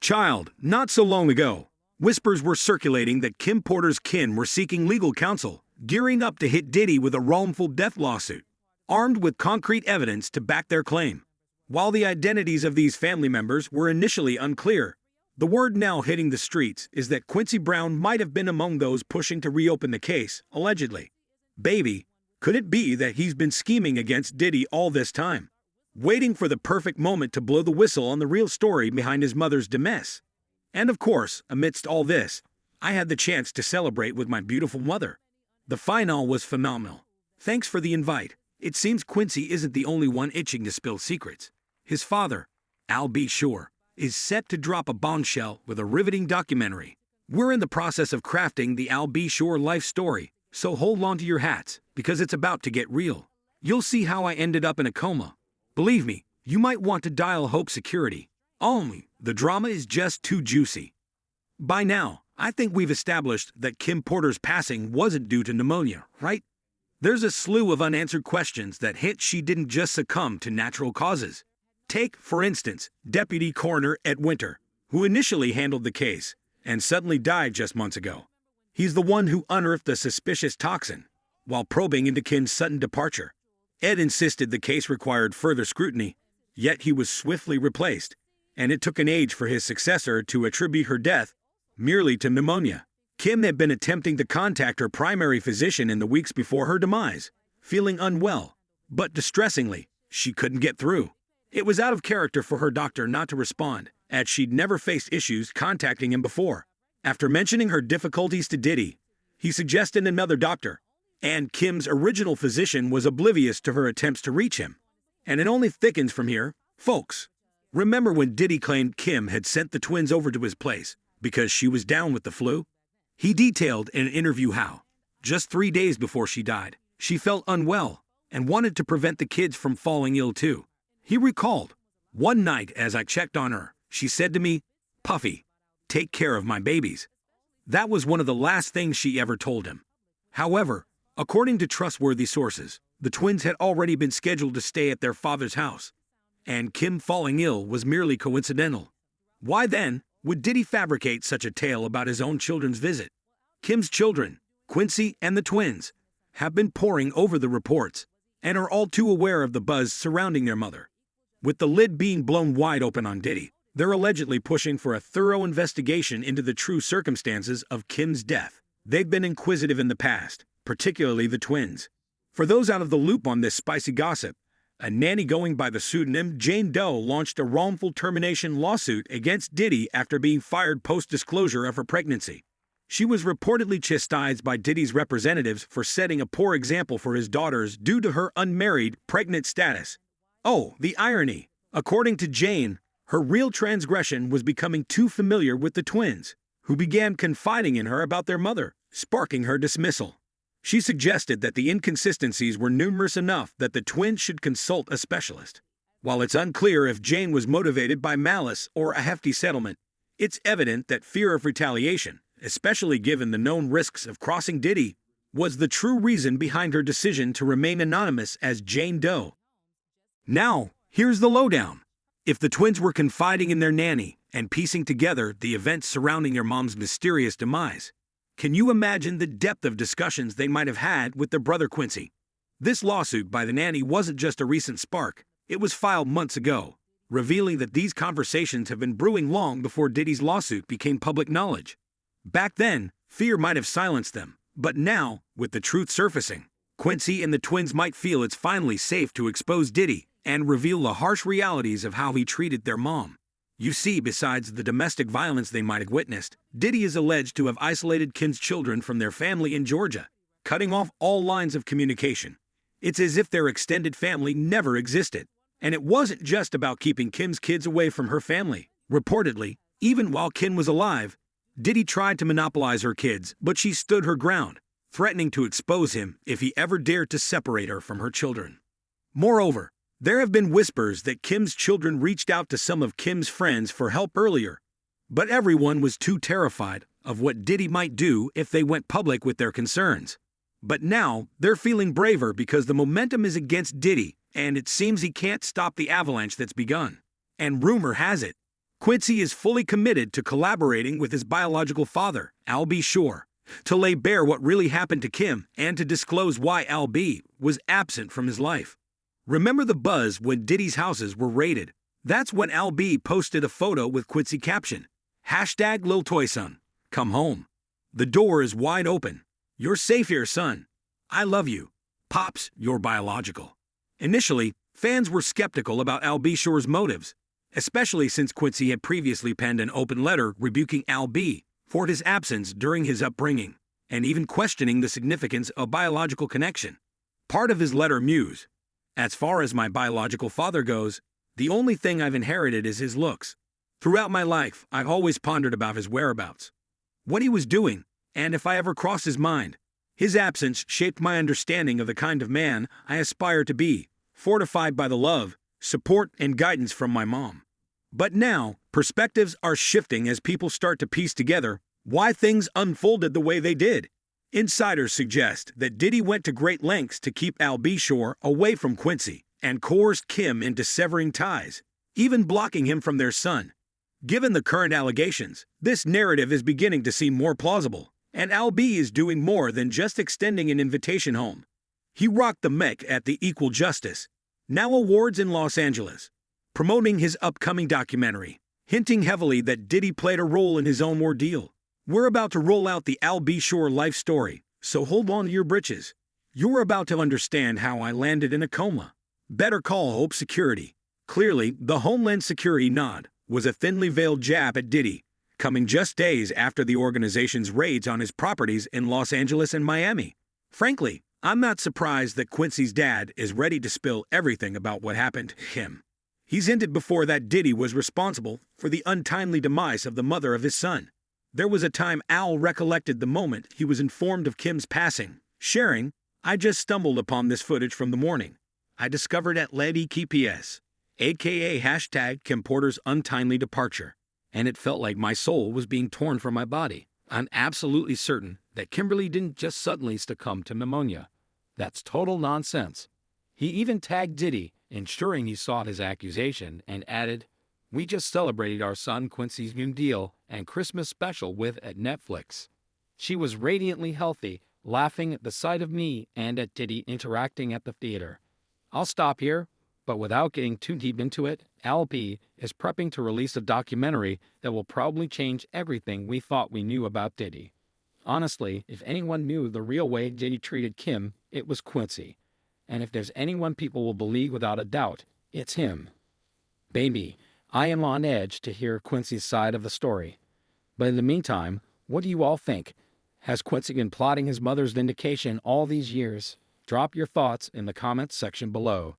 Child, not so long ago, whispers were circulating that Kim Porter's kin were seeking legal counsel, gearing up to hit Diddy with a wrongful death lawsuit, armed with concrete evidence to back their claim. While the identities of these family members were initially unclear, the word now hitting the streets is that Quincy Brown might have been among those pushing to reopen the case, allegedly. Baby, could it be that he's been scheming against Diddy all this time, waiting for the perfect moment to blow the whistle on the real story behind his mother's demise? And of course, amidst all this, I had the chance to celebrate with my beautiful mother. The finale was phenomenal. Thanks for the invite. It seems Quincy isn't the only one itching to spill secrets. His father, Albsure, is set to drop a bombshell with a riveting documentary. We're in the process of crafting the Albsure life story, so hold on to your hats, because it's about to get real. You'll see how I ended up in a coma. Believe me, you might want to dial Hope Security. Only, the drama is just too juicy. By now, I think we've established that Kim Porter's passing wasn't due to pneumonia, right? There's a slew of unanswered questions that hint she didn't just succumb to natural causes. Take, for instance, Deputy Coroner Ed Winter, who initially handled the case and suddenly died just months ago. He's the one who unearthed the suspicious toxin while probing into Kim's sudden departure. Ed insisted the case required further scrutiny, yet he was swiftly replaced, and it took an age for his successor to attribute her death merely to pneumonia. Kim had been attempting to contact her primary physician in the weeks before her demise, feeling unwell, but distressingly, she couldn't get through. It was out of character for her doctor not to respond, as she'd never faced issues contacting him before. After mentioning her difficulties to Diddy, he suggested another doctor, and Kim's original physician was oblivious to her attempts to reach him. And it only thickens from here, folks. Remember when Diddy claimed Kim had sent the twins over to his place because she was down with the flu? He detailed in an interview how, just 3 days before she died, she felt unwell and wanted to prevent the kids from falling ill too. He recalled, "One night as I checked on her, she said to me, 'Puffy, take care of my babies.' That was one of the last things she ever told him." However, according to trustworthy sources, the twins had already been scheduled to stay at their father's house, and Kim falling ill was merely coincidental. Why then would Diddy fabricate such a tale about his own children's visit? Kim's children, Quincy and the twins, have been poring over the reports and are all too aware of the buzz surrounding their mother. With the lid being blown wide open on Diddy, they're allegedly pushing for a thorough investigation into the true circumstances of Kim's death. They've been inquisitive in the past, particularly the twins. For those out of the loop on this spicy gossip, a nanny going by the pseudonym Jane Doe launched a wrongful termination lawsuit against Diddy after being fired post-disclosure of her pregnancy. She was reportedly chastised by Diddy's representatives for setting a poor example for his daughters due to her unmarried, pregnant status. Oh, the irony! According to Jane, her real transgression was becoming too familiar with the twins, who began confiding in her about their mother, sparking her dismissal. She suggested that the inconsistencies were numerous enough that the twins should consult a specialist. While it's unclear if Jane was motivated by malice or a hefty settlement, it's evident that fear of retaliation, especially given the known risks of crossing Diddy, was the true reason behind her decision to remain anonymous as Jane Doe. Now, here's the lowdown. If the twins were confiding in their nanny and piecing together the events surrounding their mom's mysterious demise, can you imagine the depth of discussions they might have had with their brother Quincy? This lawsuit by the nanny wasn't just a recent spark, it was filed months ago, revealing that these conversations have been brewing long before Diddy's lawsuit became public knowledge. Back then, fear might have silenced them, but now, with the truth surfacing, Quincy and the twins might feel it's finally safe to expose Diddy and reveal the harsh realities of how he treated their mom. You see, besides the domestic violence they might have witnessed, Diddy is alleged to have isolated Kim's children from their family in Georgia, cutting off all lines of communication. It's as if their extended family never existed. And it wasn't just about keeping Kim's kids away from her family. Reportedly, even while Kim was alive, Diddy tried to monopolize her kids, but she stood her ground, threatening to expose him if he ever dared to separate her from her children. Moreover, there have been whispers that Kim's children reached out to some of Kim's friends for help earlier, but everyone was too terrified of what Diddy might do if they went public with their concerns. But now, they're feeling braver because the momentum is against Diddy, and it seems he can't stop the avalanche that's begun. And rumor has it, Quincy is fully committed to collaborating with his biological father, albsure, to lay bare what really happened to Kim and to disclose why Al-B was absent from his life. Remember the buzz when Diddy's houses were raided? That's when Al-B posted a photo with Quincy caption, #LilToySon, come home. The door is wide open. You're safe here, son. I love you. Pops, you're biological. Initially, fans were skeptical about Al-Bsure's motives, especially since Quincy had previously penned an open letter rebuking Al-B for his absence during his upbringing, and even questioning the significance of biological connection. Part of his letter mused, "As far as my biological father goes, the only thing I've inherited is his looks. Throughout my life, I've always pondered about his whereabouts, what he was doing, and if I ever crossed his mind. His absence shaped my understanding of the kind of man I aspire to be, fortified by the love, support, and guidance from my mom." But now, perspectives are shifting as people start to piece together why things unfolded the way they did. Insiders suggest that Diddy went to great lengths to keep Al-Bsure away from Quincy and coerced Kim into severing ties, even blocking him from their son. Given the current allegations, this narrative is beginning to seem more plausible, and Al-B is doing more than just extending an invitation home. He rocked the Met at the Equal Justice, now Awards in Los Angeles, promoting his upcoming documentary, hinting heavily that Diddy played a role in his own ordeal. We're about to roll out the Al-Bsure life story, so hold on to your britches. You're about to understand how I landed in a coma. Better call Hope Security. Clearly, the Homeland Security nod was a thinly veiled jab at Diddy, coming just days after the organization's raids on his properties in Los Angeles and Miami. Frankly, I'm not surprised that Quincy's dad is ready to spill everything about what happened to him. He's hinted before that Diddy was responsible for the untimely demise of the mother of his son. There was a time Al recollected the moment he was informed of Kim's passing, sharing, "I just stumbled upon this footage from the morning. I discovered at LedEKPS, aka #KimPorter's untimely departure, and it felt like my soul was being torn from my body. I'm absolutely certain that Kimberly didn't just suddenly succumb to pneumonia. That's total nonsense." He even tagged Diddy, ensuring he sought his accusation, and added, "We just celebrated our son Quincy's new deal and Christmas special with at Netflix. She was radiantly healthy, laughing at the sight of me and at Diddy interacting at the theater." I'll stop here, but without getting too deep into it, Al-B is prepping to release a documentary that will probably change everything we thought we knew about Diddy. Honestly, if anyone knew the real way Diddy treated Kim, it was Quincy. And if there's anyone people will believe without a doubt, it's him. Baby, I am on edge to hear Quincy's side of the story. But in the meantime, what do you all think? Has Quincy been plotting his mother's vindication all these years? Drop your thoughts in the comments section below.